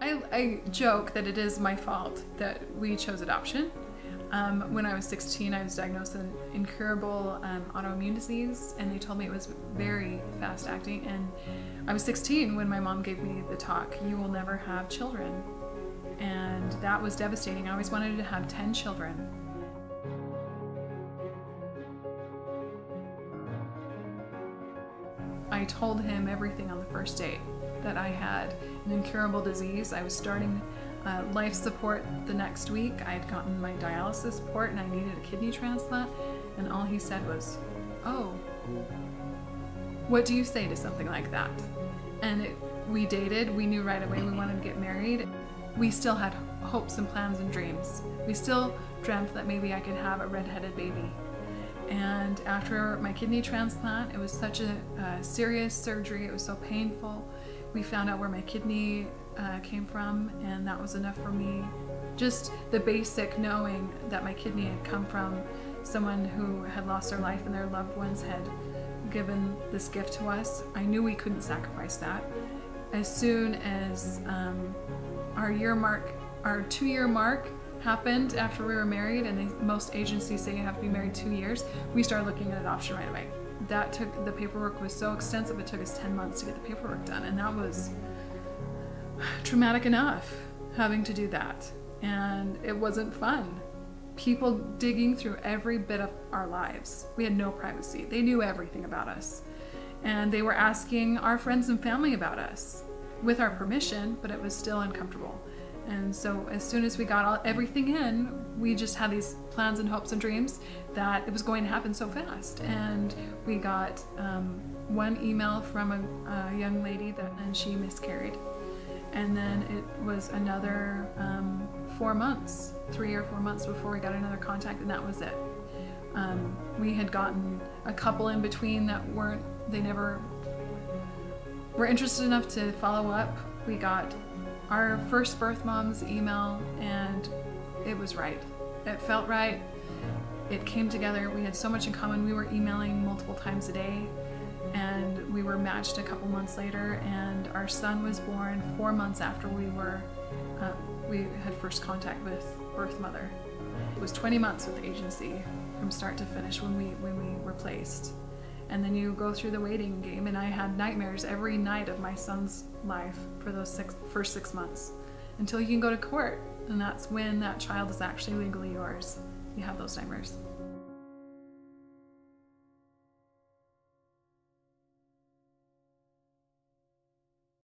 I joke that it is my fault that we chose adoption. When I was 16, I was diagnosed with an incurable autoimmune disease, and they told me it was very fast acting. And I was 16 when my mom gave me the talk, "You will never have children." And that was devastating. I always wanted to have 10 children. I told him everything on the first date, that I had an incurable disease. I was starting life support the next week. I had gotten my dialysis support and I needed a kidney transplant. And all he said was, "Oh, what do you say to something like that?" And we dated. We knew right away we wanted to get married. We still had hopes and plans and dreams. We still dreamt that maybe I could have a redheaded baby. And after my kidney transplant, it was such a serious surgery. It was so painful. We found out where my kidney came from, and that was enough for me. Just the basic knowing that my kidney had come from someone who had lost their life and their loved ones had given this gift to us. I knew we couldn't sacrifice that. As soon as our 2-year mark happened after we were married, and most agencies say you have to be married 2 years, we started looking at adoption right away. The paperwork was so extensive, it took us 10 months to get the paperwork done, and that was traumatic enough, having to do that. And it wasn't fun. People digging through every bit of our lives. We had no privacy. They knew everything about us. And they were asking our friends and family about us with our permission, but it was still uncomfortable. And so as soon as we got everything in, we just had these plans and hopes and dreams that it was going to happen so fast. And we got one email from a young lady and she miscarried. And then it was another 4 months, 3 or 4 months before we got another contact, and that was it. We had gotten a couple in between that they never were interested enough to follow up. We got our first birth mom's email, and it was right. It felt right. It came together. We had so much in common. We were emailing multiple times a day, and we were matched a couple months later, and our son was born 4 months after we had first contact with birth mother. It was 20 months with the agency from start to finish when we were placed. And then you go through the waiting game, and I had nightmares every night of my son's life for those first 6 months until you can go to court, and that's when that child is actually legally yours. You have those nightmares.